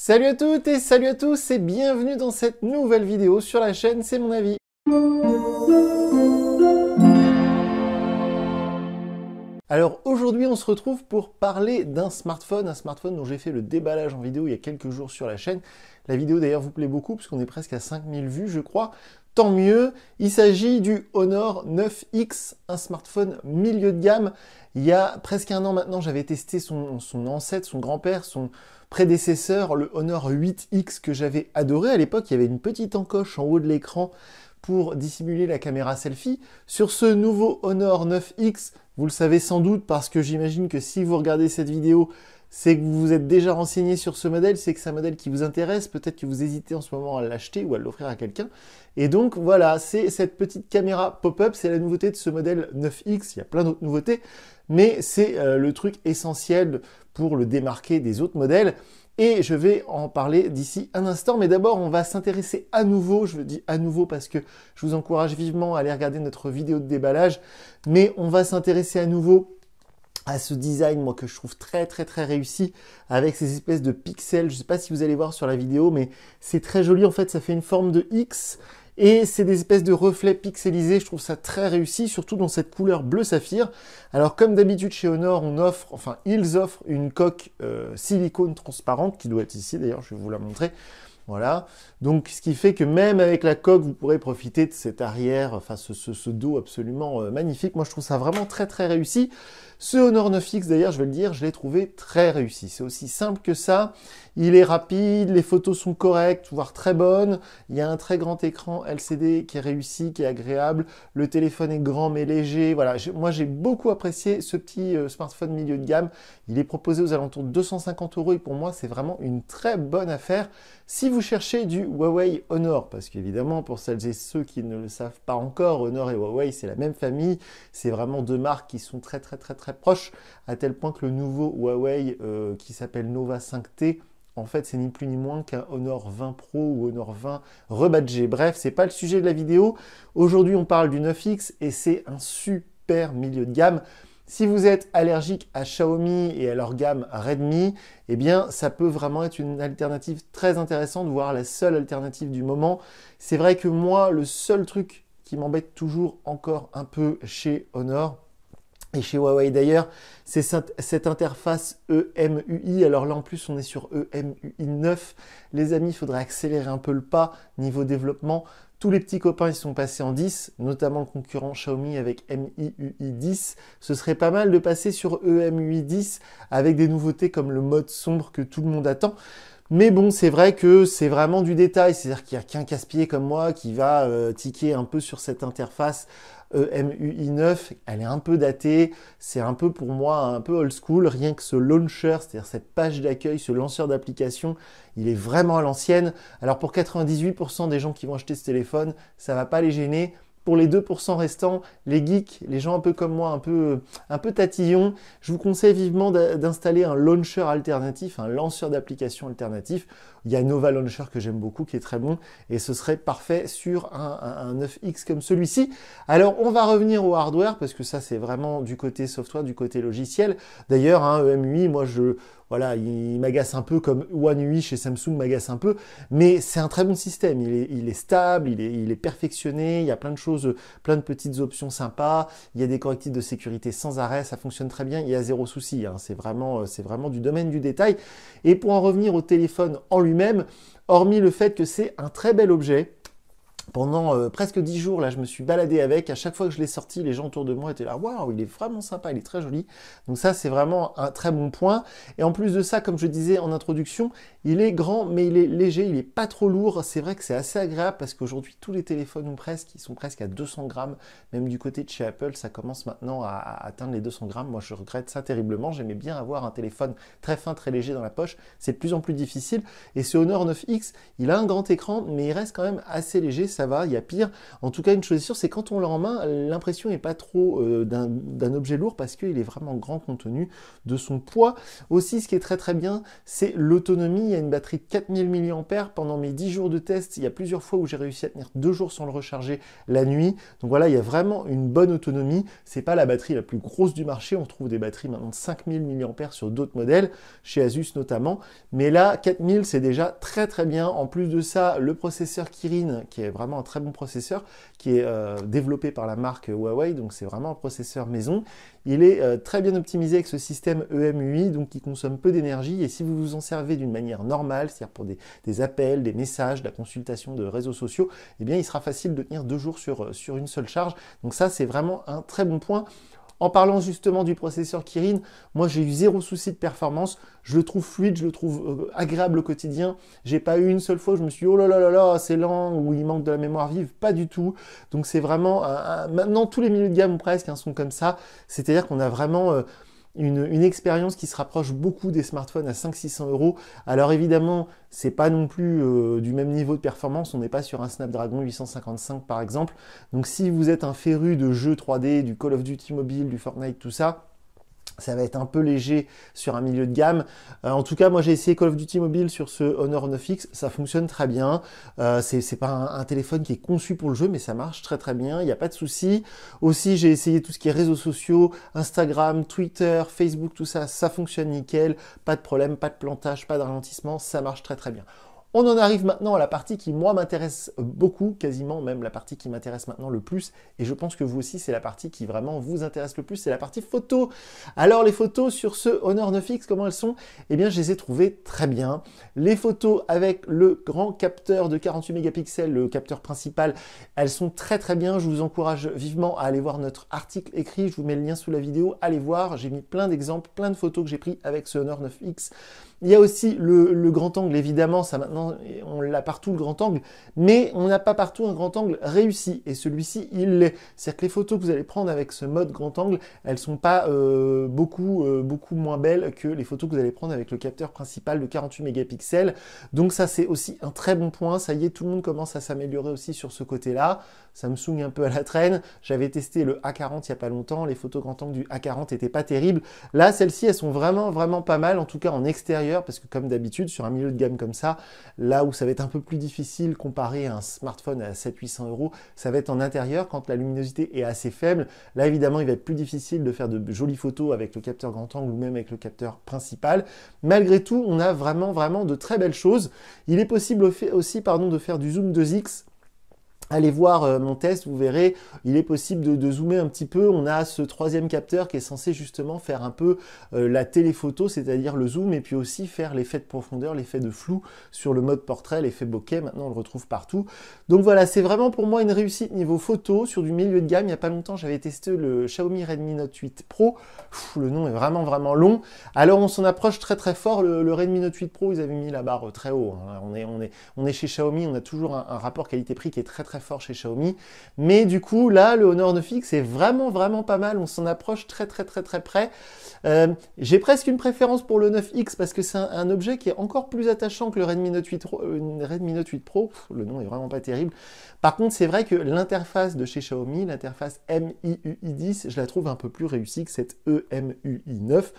Salut à toutes et salut à tous et bienvenue dans cette nouvelle vidéo sur la chaîne C'est mon avis. Alors aujourd'hui on se retrouve pour parler d'un smartphone dont j'ai fait le déballage en vidéo il y a quelques jours sur la chaîne. La vidéo d'ailleurs vous plaît beaucoup puisqu'on est presque à 5000 vues je crois. Tant mieux, il s'agit du Honor 9X, un smartphone milieu de gamme. Il y a presque un an maintenant, j'avais testé son ancêtre, son grand-père, son prédécesseur, le Honor 8X que j'avais adoré. À l'époque, il y avait une petite encoche en haut de l'écran pour dissimuler la caméra selfie. Sur ce nouveau Honor 9X, vous le savez sans doute parce que j'imagine que si vous regardez cette vidéo, c'est que vous vous êtes déjà renseigné sur ce modèle, c'est que c'est un modèle qui vous intéresse, peut-être que vous hésitez en ce moment à l'acheter ou à l'offrir à quelqu'un. Et donc voilà, c'est cette petite caméra pop-up, c'est la nouveauté de ce modèle 9X, il y a plein d'autres nouveautés, mais c'est le truc essentiel pour le démarquer des autres modèles. Et je vais en parler d'ici un instant, mais d'abord on va s'intéresser à nouveau, je le dis à nouveau parce que je vous encourage vivement à aller regarder notre vidéo de déballage, mais on va s'intéresser à nouveau à ce design, moi, que je trouve très réussi, avec ces espèces de pixels. Je ne sais pas si vous allez voir sur la vidéo, mais c'est très joli. En fait, ça fait une forme de X, et c'est des espèces de reflets pixelisés. Je trouve ça très réussi, surtout dans cette couleur bleu saphir. Alors, comme d'habitude chez Honor, ils offrent une coque silicone transparente, qui doit être ici, d'ailleurs, je vais vous la montrer. Voilà, donc ce qui fait que même avec la coque, vous pourrez profiter de cet arrière, enfin ce dos absolument magnifique. Moi, je trouve ça vraiment très réussi. Ce Honor 9X, d'ailleurs, je vais le dire, je l'ai trouvé très réussi. C'est aussi simple que ça. Il est rapide, les photos sont correctes, voire très bonnes. Il y a un très grand écran LCD qui est réussi, qui est agréable. Le téléphone est grand mais léger. Voilà, moi, j'ai beaucoup apprécié ce petit smartphone milieu de gamme. Il est proposé aux alentours de 250 € et pour moi, c'est vraiment une très bonne affaire. Si vous cherchez du Huawei Honor, parce qu'évidemment, pour celles et ceux qui ne le savent pas encore, Honor et Huawei, c'est la même famille. C'est vraiment deux marques qui sont très proches, à tel point que le nouveau Huawei qui s'appelle Nova 5T, en fait, c'est ni plus ni moins qu'un Honor 20 Pro ou Honor 20 rebadgé. Bref, c'est pas le sujet de la vidéo. Aujourd'hui, on parle du 9X et c'est un super milieu de gamme. Si vous êtes allergique à Xiaomi et à leur gamme Redmi, eh bien, ça peut vraiment être une alternative très intéressante, voire la seule alternative du moment. C'est vrai que moi, le seul truc qui m'embête toujours encore un peu chez Honor, et chez Huawei d'ailleurs, c'est cette interface EMUI. Alors là en plus on est sur EMUI 9. Les amis, il faudrait accélérer un peu le pas niveau développement. Tous les petits copains ils sont passés en 10, notamment le concurrent Xiaomi avec MIUI 10. Ce serait pas mal de passer sur EMUI 10 avec des nouveautés comme le mode sombre que tout le monde attend. Mais bon, c'est vrai que c'est vraiment du détail, c'est-à-dire qu'il n'y a qu'un casse-pied comme moi qui va tiquer un peu sur cette interface MUI 9, elle est un peu datée, c'est un peu pour moi un peu old school, rien que ce launcher, c'est-à-dire cette page d'accueil, ce lanceur d'application, il est vraiment à l'ancienne. Alors pour 98% des gens qui vont acheter ce téléphone, ça va pas les gêner. Pour les 2% restants, les geeks, les gens un peu comme moi, un peu tatillons, je vous conseille vivement d'installer un launcher alternatif, un lanceur d'application alternatif. Il y a Nova Launcher que j'aime beaucoup, qui est très bon, et ce serait parfait sur un 9X comme celui-ci. Alors, on va revenir au hardware, parce que ça, c'est vraiment du côté software, du côté logiciel. D'ailleurs, EMUI, moi, voilà, il m'agace un peu comme One UI chez Samsung m'agace un peu, mais c'est un très bon système. Il est stable, il est perfectionné, il y a plein de choses, plein de petites options sympas, il y a des correctifs de sécurité sans arrêt, ça fonctionne très bien, il y a zéro souci, hein. C'est vraiment du domaine du détail. Et pour en revenir au téléphone en lui-même, hormis le fait que c'est un très bel objet, pendant presque 10 jours, là, je me suis baladé avec. À chaque fois que je l'ai sorti, les gens autour de moi étaient là. Waouh, il est vraiment sympa, il est très joli. Donc ça, c'est vraiment un très bon point. Et en plus de ça, comme je disais en introduction, il est grand, mais il est léger, il est pas trop lourd. C'est vrai que c'est assez agréable parce qu'aujourd'hui, tous les téléphones ou presque, ils sont presque à 200 grammes. Même du côté de chez Apple, ça commence maintenant à atteindre les 200 grammes. Moi, je regrette ça terriblement. J'aimais bien avoir un téléphone très fin, très léger dans la poche. C'est de plus en plus difficile. Et ce Honor 9X, il a un grand écran, mais il reste quand même assez léger. ça va, il y a pire. En tout cas, une chose est sûre, c'est quand on l'a en main, l'impression n'est pas trop d'un objet lourd parce qu'il est vraiment grand compte tenu de son poids. Aussi, ce qui est très très bien, c'est l'autonomie. Il y a une batterie de 4000 mAh. Pendant mes 10 jours de test, il y a plusieurs fois où j'ai réussi à tenir 2 jours sans le recharger la nuit. Donc voilà, il y a vraiment une bonne autonomie. C'est pas la batterie la plus grosse du marché. On trouve des batteries maintenant de 5000 mAh sur d'autres modèles, chez Asus notamment. Mais là, 4000, c'est déjà très très bien. En plus de ça, le processeur Kirin, qui est vraiment un très bon processeur, qui est développé par la marque Huawei, donc c'est vraiment un processeur maison. Il est très bien optimisé avec ce système EMUI, donc qui consomme peu d'énergie. Et si vous vous en servez d'une manière normale, c'est-à-dire pour des appels, des messages, de la consultation de réseaux sociaux, eh bien, il sera facile de tenir 2 jours sur une seule charge. Donc ça, c'est vraiment un très bon point. En parlant justement du processeur Kirin, moi j'ai eu 0 souci de performance, je le trouve fluide, je le trouve agréable au quotidien. J'ai pas eu une seule fois où je me suis dit oh là là là là, c'est lent ou il manque de la mémoire vive, pas du tout. Donc c'est vraiment, maintenant tous les milieux de gamme ou presque sont comme ça, c'est-à-dire qu'on a vraiment une expérience qui se rapproche beaucoup des smartphones à 500-600 euros. Alors évidemment, c'est pas non plus du même niveau de performance, on n'est pas sur un Snapdragon 855 par exemple. Donc si vous êtes un féru de jeux 3D, du Call of Duty mobile, du Fortnite, tout ça, ça va être un peu léger sur un milieu de gamme. En tout cas, moi j'ai essayé Call of Duty Mobile sur ce Honor 9X, ça fonctionne très bien. C'est pas un téléphone qui est conçu pour le jeu, mais ça marche très très bien, il n'y a pas de souci. Aussi, j'ai essayé tout ce qui est réseaux sociaux, Instagram, Twitter, Facebook, tout ça, ça fonctionne nickel. Pas de problème, pas de plantage, pas de ralentissement, ça marche très très bien. On en arrive maintenant à la partie qui, moi, m'intéresse beaucoup, quasiment même la partie qui m'intéresse maintenant le plus, et je pense que vous aussi, c'est la partie qui vraiment vous intéresse le plus, c'est la partie photo. Alors, les photos sur ce Honor 9X, comment elles sont? Eh bien, je les ai trouvées très bien. Les photos avec le grand capteur de 48 mégapixels, le capteur principal, elles sont très très bien. Je vous encourage vivement à aller voir notre article écrit, je vous mets le lien sous la vidéo, allez voir, j'ai mis plein d'exemples, plein de photos que j'ai pris avec ce Honor 9X. Il y a aussi le grand angle, évidemment, ça maintenant, on l'a partout le grand angle, mais on n'a pas partout un grand angle réussi, et celui-ci, il l'est. C'est-à-dire que les photos que vous allez prendre avec ce mode grand angle, elles sont pas beaucoup moins belles que les photos que vous allez prendre avec le capteur principal de 48 mégapixels. Donc ça, c'est aussi un très bon point. Ça y est, tout le monde commence à s'améliorer aussi sur ce côté-là. Samsung un peu à la traîne. J'avais testé le A40 il n'y a pas longtemps. Les photos grand angle du A40 n'étaient pas terribles. Là, celles-ci, elles sont vraiment pas mal, en tout cas en extérieur, parce que comme d'habitude, sur un milieu de gamme comme ça, là où ça va être un peu plus difficile comparé à un smartphone à 700-800 euros, ça va être en intérieur quand la luminosité est assez faible. Là, évidemment, il va être plus difficile de faire de jolies photos avec le capteur grand angle ou même avec le capteur principal. Malgré tout, on a vraiment de très belles choses. Il est possible aussi de faire du zoom 2x. Allez voir mon test, vous verrez, il est possible de zoomer un petit peu. On a ce troisième capteur qui est censé justement faire un peu la téléphoto, c'est-à-dire le zoom, et puis aussi faire l'effet de profondeur, l'effet de flou sur le mode portrait, l'effet bokeh. Maintenant, on le retrouve partout. Donc voilà, c'est vraiment pour moi une réussite niveau photo sur du milieu de gamme. Il n'y a pas longtemps, j'avais testé le Xiaomi Redmi Note 8 Pro. Le nom est vraiment long. Alors, on s'en approche très fort. Le Redmi Note 8 Pro, ils avaient mis la barre très haut. Hein. On est chez Xiaomi, on a toujours un rapport qualité-prix qui est très fort chez Xiaomi, mais du coup là le Honor 9X est vraiment pas mal, on s'en approche très près. J'ai presque une préférence pour le 9X parce que c'est un objet qui est encore plus attachant que le Redmi Note 8 Pro, le nom est vraiment pas terrible. Par contre, c'est vrai que l'interface de chez Xiaomi, l'interface MIUI 10, je la trouve un peu plus réussie que cette EMUI 9.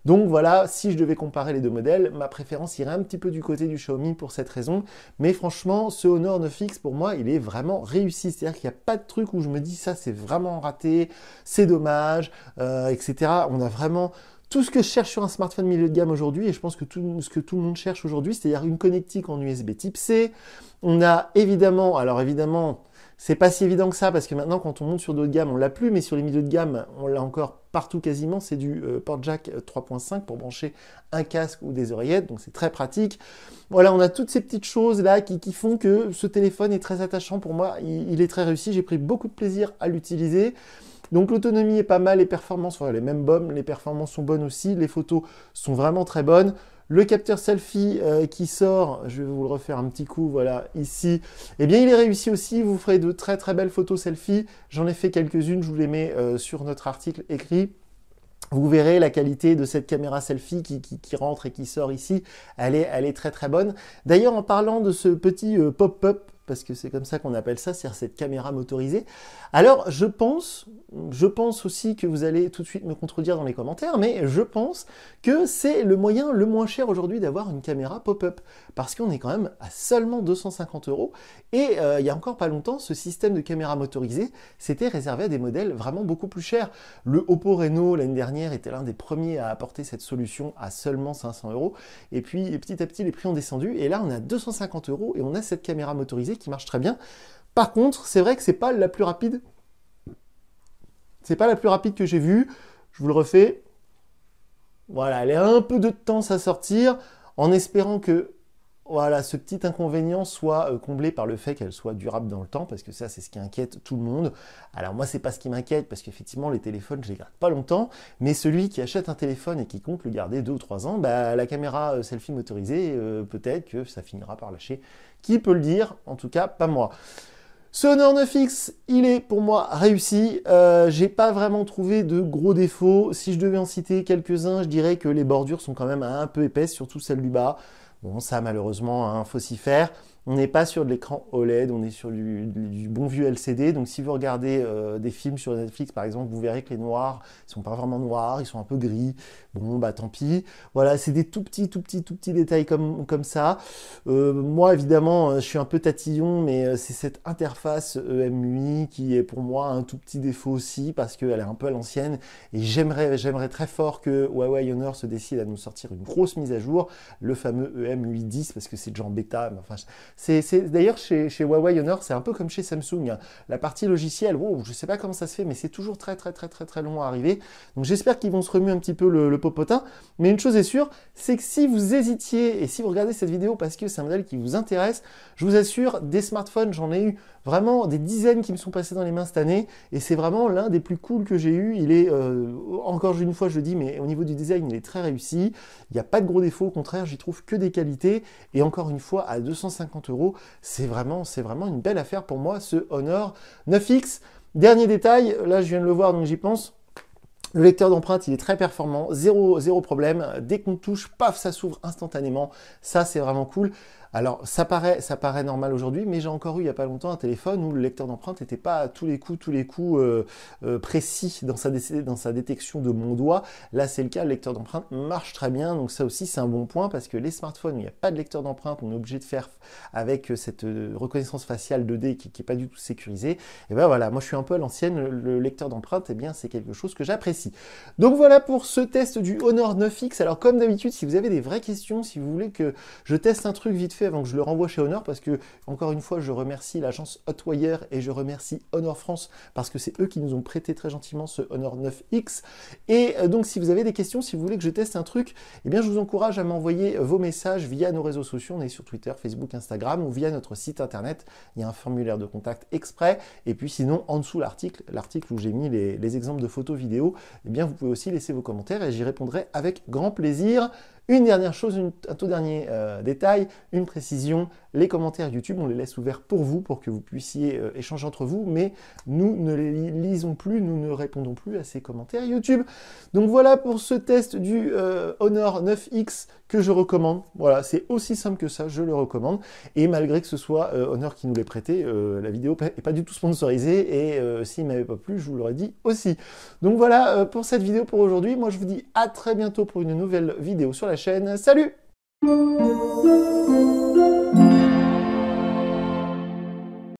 Donc voilà, si je devais comparer les deux modèles, ma préférence irait un petit peu du côté du Xiaomi pour cette raison. Mais franchement, ce Honor 9X, pour moi, il est vraiment réussi. C'est-à-dire qu'il n'y a pas de truc où je me dis ça, c'est vraiment raté, c'est dommage, etc. On a vraiment tout ce que je cherche sur un smartphone milieu de gamme aujourd'hui, et je pense que tout ce que tout le monde cherche aujourd'hui, c'est-à-dire une connectique en USB type C. On a évidemment, c'est pas si évident que ça, parce que maintenant, quand on monte sur d'autres gammes, on l'a plus, mais sur les milieux de gamme, on l'a encore partout quasiment. C'est du port jack 3.5 pour brancher un casque ou des oreillettes, donc c'est très pratique. Voilà, on a toutes ces petites choses là qui font que ce téléphone est très attachant pour moi. Il est très réussi, j'ai pris beaucoup de plaisir à l'utiliser. Donc l'autonomie est pas mal, les performances, voilà, les mêmes bonnes, les performances sont bonnes aussi, les photos sont vraiment très bonnes. Le capteur selfie qui sort, je vais vous le refaire un petit coup, voilà, ici, eh bien il est réussi aussi, vous ferez de très belles photos selfie. J'en ai fait quelques-unes, je vous les mets sur notre article écrit. Vous verrez la qualité de cette caméra selfie qui rentre et qui sort ici, elle est très bonne. D'ailleurs, en parlant de ce petit pop-up parce que c'est comme ça qu'on appelle ça, c'est-à-dire cette caméra motorisée. Alors, je pense aussi que vous allez tout de suite me contredire dans les commentaires, mais je pense que c'est le moyen le moins cher aujourd'hui d'avoir une caméra pop-up, parce qu'on est quand même à seulement 250 €, et il y a encore pas longtemps, ce système de caméra motorisée, c'était réservé à des modèles vraiment beaucoup plus chers. Le Oppo Reno, l'année dernière, était l'un des premiers à apporter cette solution à seulement 500 €, et puis petit à petit, les prix ont descendu, et là, on est à 250 € et on a cette caméra motorisée qui marche très bien. Par contre, c'est vrai que c'est pas la plus rapide. C'est pas la plus rapide que j'ai vue. Je vous le refais. Voilà, elle est un peu de temps à sortir, en espérant que voilà, ce petit inconvénient soit comblé par le fait qu'elle soit durable dans le temps, parce que ça, c'est ce qui inquiète tout le monde. Alors moi, c'est pas ce qui m'inquiète, parce qu'effectivement, les téléphones, je les garde pas longtemps, mais celui qui achète un téléphone et qui compte le garder 2 ou 3 ans, bah, la caméra selfie motorisée, peut-être que ça finira par lâcher. Qui peut le dire? En tout cas, pas moi. Ce Honor 9X, il est pour moi réussi. J'ai pas vraiment trouvé de gros défauts. Si je devais en citer quelques-uns, je dirais que les bordures sont quand même un peu épaisses, surtout celle du bas. Bon, ça, malheureusement, hein, faut s'y faire. On n'est pas sur de l'écran OLED, on est sur du bon vieux LCD. Donc, si vous regardez des films sur Netflix, par exemple, vous verrez que les noirs, ils sont pas vraiment noirs, ils sont un peu gris. Bon, bah tant pis. Voilà, c'est des tout petits détails comme ça. Moi, évidemment, je suis un peu tatillon, mais c'est cette interface EMUI qui est pour moi un tout petit défaut aussi, parce qu'elle est un peu à l'ancienne. Et j'aimerais très fort que Huawei Honor se décide à nous sortir une grosse mise à jour, le fameux EMUI 10, parce que c'est déjà en bêta. Mais enfin, d'ailleurs, chez Huawei Honor, c'est un peu comme chez Samsung, hein. La partie logicielle, wow, je ne sais pas comment ça se fait, mais c'est toujours très long à arriver. Donc j'espère qu'ils vont se remuer un petit peu le popotin. Mais une chose est sûre, c'est que si vous hésitiez, et si vous regardez cette vidéo parce que c'est un modèle qui vous intéresse, je vous assure, des smartphones, j'en ai eu vraiment des dizaines qui me sont passés dans les mains cette année, et c'est vraiment l'un des plus cool que j'ai eu. Il est, encore une fois je le dis, mais au niveau du design, il est très réussi. Il n'y a pas de gros défauts, au contraire, j'y trouve que des qualités. Et encore une fois, à 250 €, c'est vraiment une belle affaire pour moi, ce Honor 9X. Dernier détail, là je viens de le voir, donc j'y pense. Le lecteur d'empreintes, il est très performant, zéro problème. Dès qu'on touche, paf, ça s'ouvre instantanément. Ça, c'est vraiment cool. Alors, ça paraît normal aujourd'hui, mais j'ai encore eu il n'y a pas longtemps un téléphone où le lecteur d'empreintes n'était pas à tous les coups précis dans sa détection de mon doigt. Là, c'est le cas, le lecteur d'empreintes marche très bien, donc ça aussi, c'est un bon point, parce que les smartphones où il n'y a pas de lecteur d'empreintes, on est obligé de faire avec cette reconnaissance faciale 2D qui n'est pas du tout sécurisée. Et ben voilà, moi je suis un peu à l'ancienne, le lecteur d'empreintes, eh bien, c'est quelque chose que j'apprécie. Donc voilà pour ce test du Honor 9X. Alors comme d'habitude, si vous avez des vraies questions, si vous voulez que je teste un truc vite fait avant que je le renvoie chez Honor, parce que encore une fois, je remercie l'agence Hotwire et je remercie Honor France parce que c'est eux qui nous ont prêté très gentiment ce Honor 9X. Et donc si vous avez des questions, si vous voulez que je teste un truc, eh bien je vous encourage à m'envoyer vos messages via nos réseaux sociaux. On est sur Twitter, Facebook, Instagram ou via notre site internet. Il y a un formulaire de contact exprès. Et puis sinon, en dessous l'article où j'ai mis les exemples de photos vidéo, eh bien vous pouvez aussi laisser vos commentaires et j'y répondrai avec grand plaisir. Une dernière chose, un tout dernier détail, une précision, les commentaires YouTube, on les laisse ouverts pour vous, pour que vous puissiez échanger entre vous, mais nous ne les lisons plus, nous ne répondons plus à ces commentaires YouTube. Donc voilà pour ce test du Honor 9X que je recommande. Voilà, c'est aussi simple que ça, je le recommande. Et malgré que ce soit Honor qui nous l'ait prêté, la vidéo n'est pas du tout sponsorisée, et s'il ne m'avait pas plu, je vous l'aurais dit aussi. Donc voilà pour cette vidéo pour aujourd'hui. Moi je vous dis à très bientôt pour une nouvelle vidéo sur la chaîne. Salut!